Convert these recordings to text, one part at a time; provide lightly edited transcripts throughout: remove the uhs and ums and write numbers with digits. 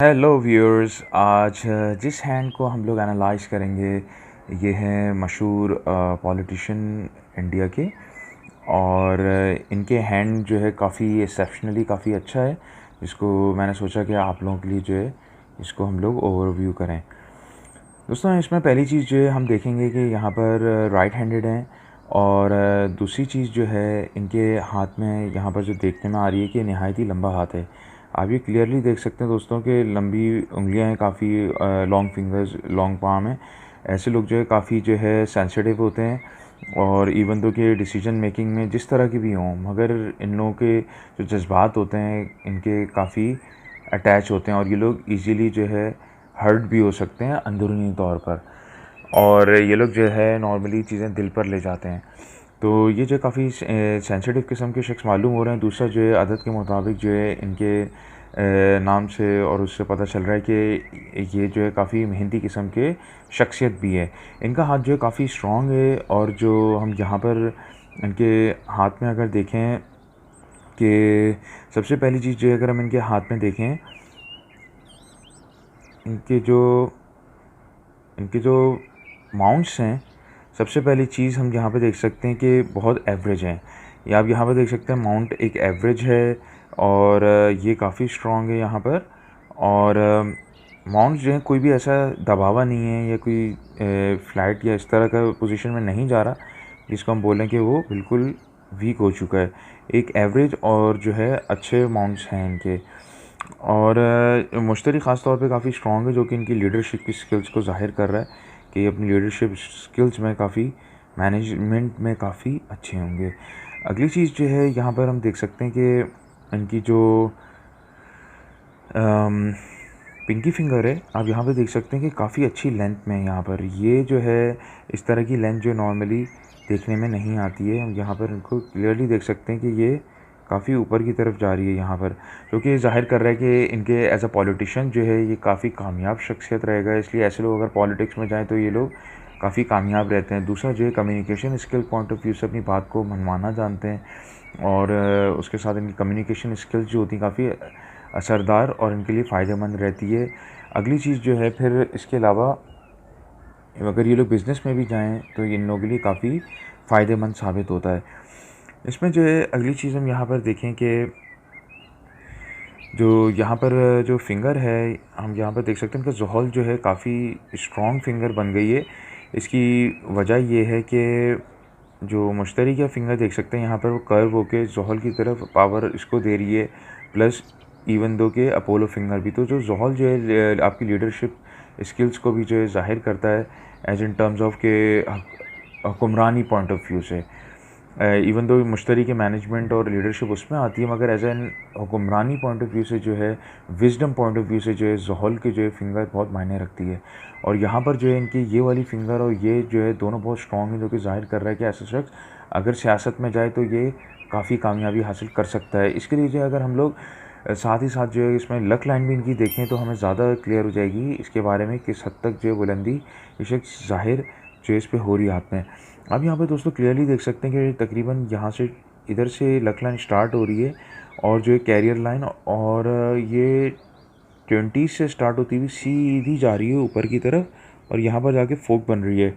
Hello viewers. आज जिस hand को हम लोग एनालाइज करेंगे ये हैं मशहूर पॉलिटिशियन इंडिया के। और इनके हैंड जो है काफ़ी एक्सेप्शनली काफ़ी अच्छा है, जिसको मैंने सोचा कि आप लोगों के लिए जो है इसको हम लोग ओवरव्यू करें। दोस्तों, इसमें पहली चीज़ जो है हम देखेंगे कि यहाँ पर राइट हैंडेड हैं। और दूसरी चीज़ जो है इनके हाथ में यहाँ पर जो देखने में आ रही है कि नहायत ही लंबा हाथ है। आप ये क्लियरली देख सकते हैं दोस्तों कि लंबी उंगलियां हैं, काफ़ी लॉन्ग फिंगर्स, लॉन्ग पाम है। ऐसे लोग जो है काफ़ी जो है सेंसिटिव होते हैं, और इवन दो के डिसीजन मेकिंग में जिस तरह की भी हों, मगर इन लोगों के जो जज्बात होते हैं इनके काफ़ी अटैच होते हैं, और ये लोग इजीली जो है हर्ट भी हो सकते हैं अंदरूनी तौर पर। और ये लोग जो है नॉर्मली चीज़ें दिल पर ले जाते हैं। तो ये जो काफ़ी सेंसिटिव किस्म के शख्स मालूम हो रहे हैं। दूसरा जो है आदत के मुताबिक जो है इनके नाम से और उससे पता चल रहा है कि ये जो है काफ़ी मेहनती किस्म के शख्सियत भी है। इनका हाथ जो है काफ़ी स्ट्रॉन्ग है, और जो हम यहाँ पर इनके हाथ में अगर देखें कि सबसे पहली चीज़ जो है अगर हम इनके हाथ में देखें, इनके जो इनके जो माउंट्स हैं, सबसे पहली चीज़ हम यहाँ पे देख सकते हैं कि बहुत एवरेज हैं। या आप यहाँ पे देख सकते हैं माउंट एक एवरेज है, और ये काफ़ी स्ट्रॉन्ग है यहाँ पर। और माउंट जो है कोई भी ऐसा दबावा नहीं है, या कोई फ्लैट या इस तरह का पोजीशन में नहीं जा रहा जिसको हम बोलें कि वो बिल्कुल वीक हो चुका है। एक एवरेज और जो है अच्छे माउंट्स हैं इनके। और मुश्तरी ख़ास तौर पे काफ़ी स्ट्रॉन्ग है, जो कि इनकी लीडरशिप की स्किल्स को ज़ाहिर कर रहा है कि अपनी लीडरशिप स्किल्स में काफ़ी, मैनेजमेंट में काफ़ी अच्छे होंगे। अगली चीज़ जो है यहाँ पर हम देख सकते हैं कि इनकी जो पिंकी फिंगर है, आप यहाँ पे देख सकते हैं कि काफ़ी अच्छी लेंथ में है। यहाँ पर ये जो है इस तरह की लेंथ जो नॉर्मली देखने में नहीं आती है। हम यहाँ पर इनको क्लियरली देख सकते हैं कि ये काफ़ी ऊपर की तरफ जा रही है यहाँ पर, जो कि ज़ाहिर कर रहा है कि इनके एज अ पॉलिटिशियन जो है ये काफ़ी कामयाब शख्सियत रहेगा। इसलिए ऐसे लोग अगर पॉलिटिक्स में जाएँ तो ये लोग काफ़ी कामयाब रहते हैं। दूसरा जो है communication skill point of view से अपनी बात को मनवाना जानते हैं, और उसके साथ इनकी कम्युनिकेशन स्किल्स जो होती हैं काफ़ी असरदार और इनके लिए फ़ायदेमंद रहती है। अगली चीज़ जो है फिर इसके अलावा, अगर ये लोग बिज़नेस में भी जाएँ तो इन लोगों के लिए काफ़ी फ़ायदेमंद साबित होता है। इसमें जो है अगली चीज़ हम यहाँ पर देखें कि जो यहाँ पर जो फ़िंगर है, हम यहाँ पर देख सकते हैं कि ज़ोहल जो है काफ़ी स्ट्रॉन्ग फ़िंगर बन गई है। इसकी वजह ये है कि जो मुश्तरी का फ़िंगर देख सकते हैं यहाँ पर वो कर्व होके ज़ोहल की तरफ पावर इसको दे रही है, प्लस इवन दो के अपोलो फ़िंगर भी। तो जो ज़ोहल जो है आपकी लीडरशिप स्किल्स को भी जो है ज़ाहिर करता है एज इन टर्म्स ऑफ के हुक्मरानी पॉइंट ऑफ व्यू से। इवन दो मुश्तरी के मैनेजमेंट और लीडरशिप उसमें आती है, मगर एज एन हुक्मरानी पॉइंट ऑफ व्यू से जो है, विजडम पॉइंट ऑफ व्यू से जो है ज़ोहल की जो है फ़िंगर बहुत मायने रखती है। और यहाँ पर जो है इनकी ये वाली फ़िंगर और ये जो है दोनों बहुत स्ट्रॉन्ग है, जो कि ज़ाहिर कर रहा है कि ऐसा शख्स अगर सियासत में जाए तो ये काफ़ी कामयाबी हासिल कर सकता है। इसके लिए जो है अगर हम लोग साथ ही साथ जो है इसमें लक लाइन भी इनकी देखें तो हमें ज़्यादा क्लियर हो जाएगी इसके बारे में किस हद तक जो है बुलंदी ये शख्स ज़ाहिर जो इस पे हो रही है हाथ में। अब यहाँ पे दोस्तों क्लियरली देख सकते हैं कि तकरीबन यहाँ से इधर से लक लाइन स्टार्ट हो रही है, और जो है कैरियर लाइन, और ये 20 से स्टार्ट होती हुई सीधी जा रही है ऊपर की तरफ, और यहाँ पर जाके फोक बन रही है।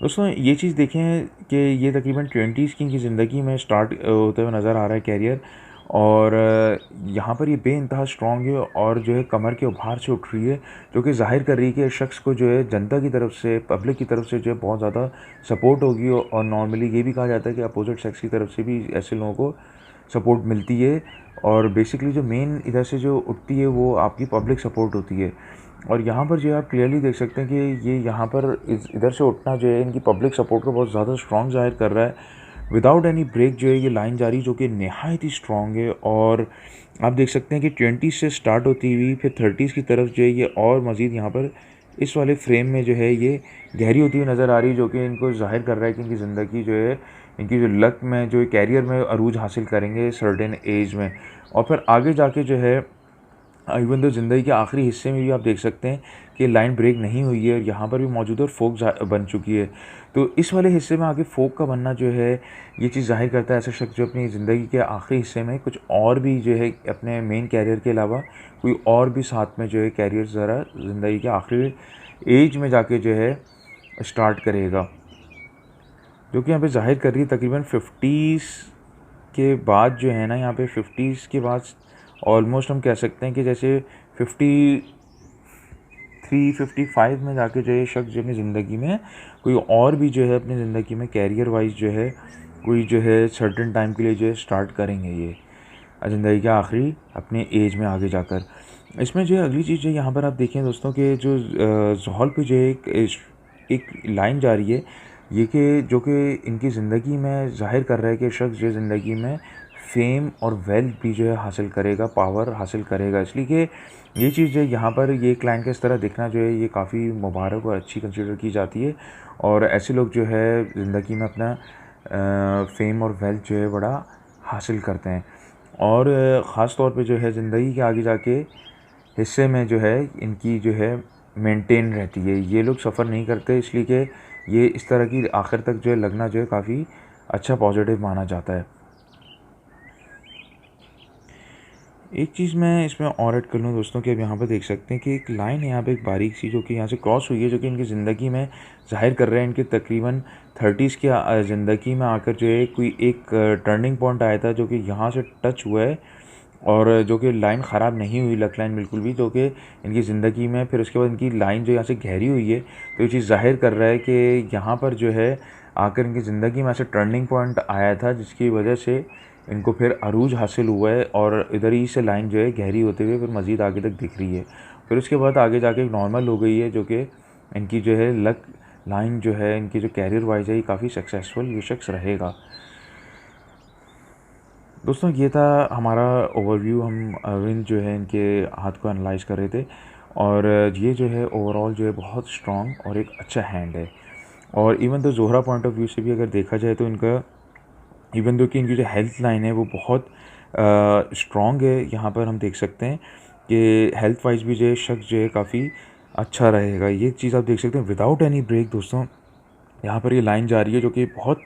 दोस्तों ये चीज़ देखें कि ये तकरीबन 20s की ज़िंदगी में स्टार्ट होते हुए नज़र आ रहा है कैरियर, और यहाँ पर ये बेइंतहा स्ट्रॉन्ग है, और जो है कमर के उभार से उठ रही है, जो कि ज़ाहिर कर रही है कि इस शख्स को जो है जनता की तरफ से, पब्लिक की तरफ से जो है बहुत ज़्यादा सपोर्ट होगी। और नॉर्मली ये भी कहा जाता है कि अपोजिट सेक्स की तरफ से भी ऐसे लोगों को सपोर्ट मिलती है, और बेसिकली जो मेन इधर से जो उठती है वो आपकी पब्लिक सपोर्ट होती है। और यहाँ पर जो है आप क्लियरली देख सकते हैं कि ये यहाँ पर इधर से उठना जो है इनकी पब्लिक सपोर्ट को बहुत ज़्यादा स्ट्रॉन्ग ज़ाहिर कर रहा है। विदाउट एनी ब्रेक जो है ये लाइन जारी, जो कि नहायत ही स्ट्रॉन्ग है। और आप देख सकते हैं कि 20 से स्टार्ट होती हुई फिर 30s की तरफ जो है ये और मज़ीद यहाँ पर इस वाले फ्रेम में जो है ये गहरी होती हुई नज़र आ रही है, जो कि इनको ज़ाहिर कर रहा है कि इनकी ज़िंदगी जो है, इनकी जो लक में जो कैरियर में अरूज हासिल करेंगे सर्टेन एज में, और फिर आगे जाके जो है इवन तो ज़िंदगी के आखिरी हिस्से में भी आप देख सकते हैं कि लाइन ब्रेक नहीं हुई है और यहाँ पर भी मौजूद है और फोक बन चुकी है। तो इस वाले हिस्से में आगे फोक का बनना जो है ये चीज़ ज़ाहिर करता है ऐसा शख्स जो अपनी ज़िंदगी के आखिरी हिस्से में कुछ और भी जो है अपने मेन कैरियर के अलावा कोई और भी साथ में जो है कैरियर ज़रा ज़िंदगी के आखिरी एज में जाके जो है स्टार्ट करेगा, जो कि यहाँ पे ज़ाहिर कर रही है तकरीबन 50s के बाद जो है ना, यहाँ पे 50s के बाद ऑलमोस्ट हम कह सकते हैं कि जैसे 53-55 में जाके जो है शख्स जो अपनी ज़िंदगी में कोई और भी जो है अपनी ज़िंदगी में कैरियर वाइज जो है कोई जो है सर्टेन टाइम के लिए जो है स्टार्ट करेंगे ये ज़िंदगी के आखिरी अपने एज में आगे जाकर। इसमें जो है अगली चीज़ जो यहाँ पर आप देखें दोस्तों कि जो ज़ोहल पे जो है एक लाइन जा रही है ये कि जो कि इनकी ज़िंदगी में ज़ाहिर कर रहा है कि शख्स जो ज़िंदगी में फेम और वेल्थ भी जो है हासिल करेगा, पावर हासिल करेगा। इसलिए कि ये चीज़ जो है यहाँ पर ये क्लाइंट का इस तरह दिखना जो है ये काफ़ी मुबारक और अच्छी कंसिडर की जाती है और ऐसे लोग जो है ज़िंदगी में अपना फेम और वेल्थ जो है बड़ा हासिल करते हैं और ख़ास तौर पे जो है ज़िंदगी के आगे जाके हिस्से में जो है इनकी जो है मेंटेन रहती है। ये लोग सफ़र नहीं करते इसलिए कि ये इस तरह की आखिर तक जो है लगना जो है काफ़ी अच्छा पॉजिटिव माना जाता है। एक चीज़ मैं इसमें और ऐड कर लूँ दोस्तों कि अब यहाँ पर देख सकते हैं कि एक लाइन है यहाँ पे एक बारीक सी जो कि यहाँ से क्रॉस हुई है, जो कि इनकी ज़िंदगी में ज़ाहिर कर रहे हैं इनके तकरीबन 30s की ज़िंदगी में आकर जो है कोई एक टर्निंग पॉइंट आया था जो कि यहाँ से टच हुआ है और जो कि लाइन ख़राब नहीं हुई, लक लाइन बिल्कुल भी, जो कि इनकी ज़िंदगी में फिर उसके बाद इनकी लाइन जो यहाँ से गहरी हुई है। तो ये चीज़ ज़ाहिर कर रहा है कि यहाँ पर जो है आकर इनकी ज़िंदगी में ऐसे टर्निंग पॉइंट आया था जिसकी वजह से इनको फिर अरूज हासिल हुआ है और इधर ही से लाइन जो है गहरी होते हुए फिर मज़ीद आगे तक दिख रही है। फिर उसके बाद आगे जाके एक नॉर्मल हो गई है जो कि इनकी जो है लक लाइन जो है इनकी जो कैरियर वाइज है ये काफ़ी सक्सेसफुल ये शख्स रहेगा। दोस्तों ये था हमारा ओवरव्यू, हम अरविंद जो है इनके हाथ को एनालाइज़ कर रहे थे और ये जो है ओवरऑल जो है बहुत स्ट्रॉन्ग और एक अच्छा हैंड है और इवन तो ज़ोहरा पॉइंट ऑफ व्यू से भी अगर देखा जाए तो इनका इवन दो कि इनकी जो हेल्थ लाइन है वो बहुत स्ट्रॉन्ग है। यहाँ पर हम देख सकते हैं कि हेल्थ वाइज भी जो है शख्स जो है काफ़ी अच्छा रहेगा। ये चीज़ आप देख सकते हैं विदाउट एनी ब्रेक दोस्तों यहाँ पर ये लाइन जा रही है जो कि बहुत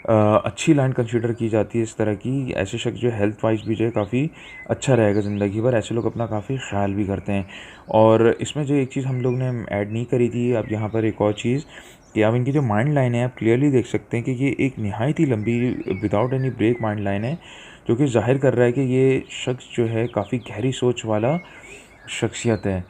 अच्छी लाइन कंसीडर की जाती है इस तरह की। ऐसे शख्स जो हेल्थ वाइज भी जो है काफ़ी अच्छा रहेगा ज़िंदगी भर, ऐसे लोग अपना काफ़ी ख्याल भी करते हैं। और इसमें जो एक चीज़ हम लोग ने ऐड नहीं करी थी, अब यहाँ पर एक और चीज़ कि अब इनकी जो माइंड लाइन है आप क्लियरली देख सकते हैं कि ये एक नहायत ही लंबी without any break mind line है जो कि ज़ाहिर कर रहा है कि ये शख्स जो है काफ़ी गहरी सोच वाला शख्सियत है।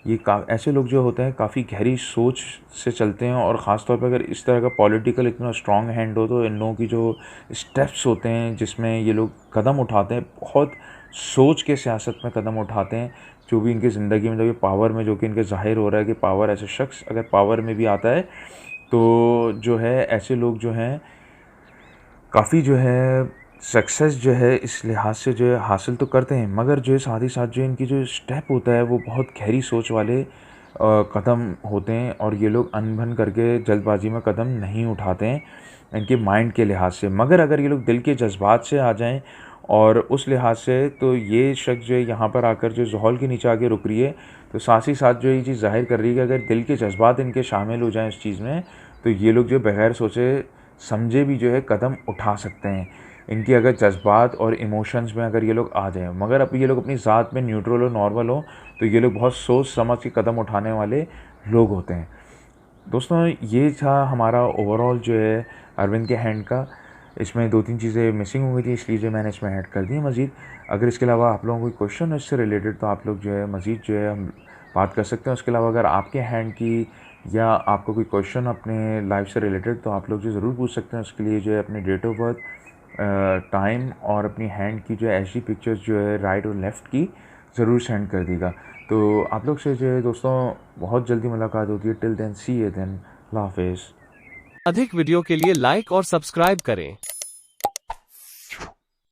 ये ऐसे लोग जो होते हैं काफ़ी गहरी सोच से चलते हैं और ख़ास तौर पे अगर इस तरह का पॉलिटिकल इतना स्ट्रॉन्ग हैंड हो तो इन लोगों की जो स्टेप्स होते हैं जिसमें ये लोग कदम उठाते हैं बहुत सोच के सियासत में कदम उठाते हैं। जो भी इनकी ज़िंदगी में जो पावर में जो कि इनके ज़ाहिर हो रहा है कि पावर ऐसे शख्स अगर पावर में भी आता है तो जो है ऐसे लोग जो हैं काफ़ी जो है सक्सेस जो है इस लिहाज से जो है हासिल तो करते हैं, मगर जो है साथ ही साथ जो इनकी जो स्टेप होता है वो बहुत गहरी सोच वाले कदम होते हैं और ये लोग अनबन करके जल्दबाजी में कदम नहीं उठाते हैं इनके माइंड के लिहाज से। मगर अगर ये लोग दिल के जज्बात से आ जाएं और उस लिहाज से तो ये शख्स जो है यहाँ पर आकर जो ज़ोहल के नीचे आके रुक रही है तो साथ ही साथ जो ये चीज़ ज़ाहिर कर रही है कि अगर दिल के जज्बात इनके शामिल हो जाएँ इस चीज़ में तो ये लोग जो बग़ैर सोचे समझे भी जो है कदम उठा सकते हैं। इनकी अगर जज्बात और इमोशंस में अगर ये लोग आ जाएँ, मगर अब ये लोग अपनी ज़ात में न्यूट्रल और नॉर्मल हो तो ये लोग बहुत सोच समझ के कदम उठाने वाले लोग होते हैं। दोस्तों ये था हमारा ओवरऑल जो है अरविंद के हैंड का। इसमें 2-3 चीज़ें मिसिंग हो गई थी इसलिए जो मैंने इसमें ऐड कर दी है मज़ीद। अगर इसके अलावा आप लोगों को कोई क्वेश्चन है इससे रिलेटेड तो आप लोग जो है मज़ीद जो है हम बात कर सकते हैं। उसके अलावा अगर आपके हैंड की या आपको कोई क्वेश्चन अपने लाइफ से रिलेटेड तो आप लोग जो ज़रूर पूछ सकते हैं। उसके लिए जो है अपनी डेट ऑफ बर्थ, टाइम और अपनी हैंड की जो है एचडी पिक्चर्स जो है राइट और लेफ़्ट की ज़रूर सेंड कर दीजिएगा। तो आप लोग से जो है दोस्तों बहुत जल्दी मुलाकात होती है। Till then see you then, अल्लाह हाफ़िज़। अधिक वीडियो के लिए लाइक और सब्सक्राइब करें।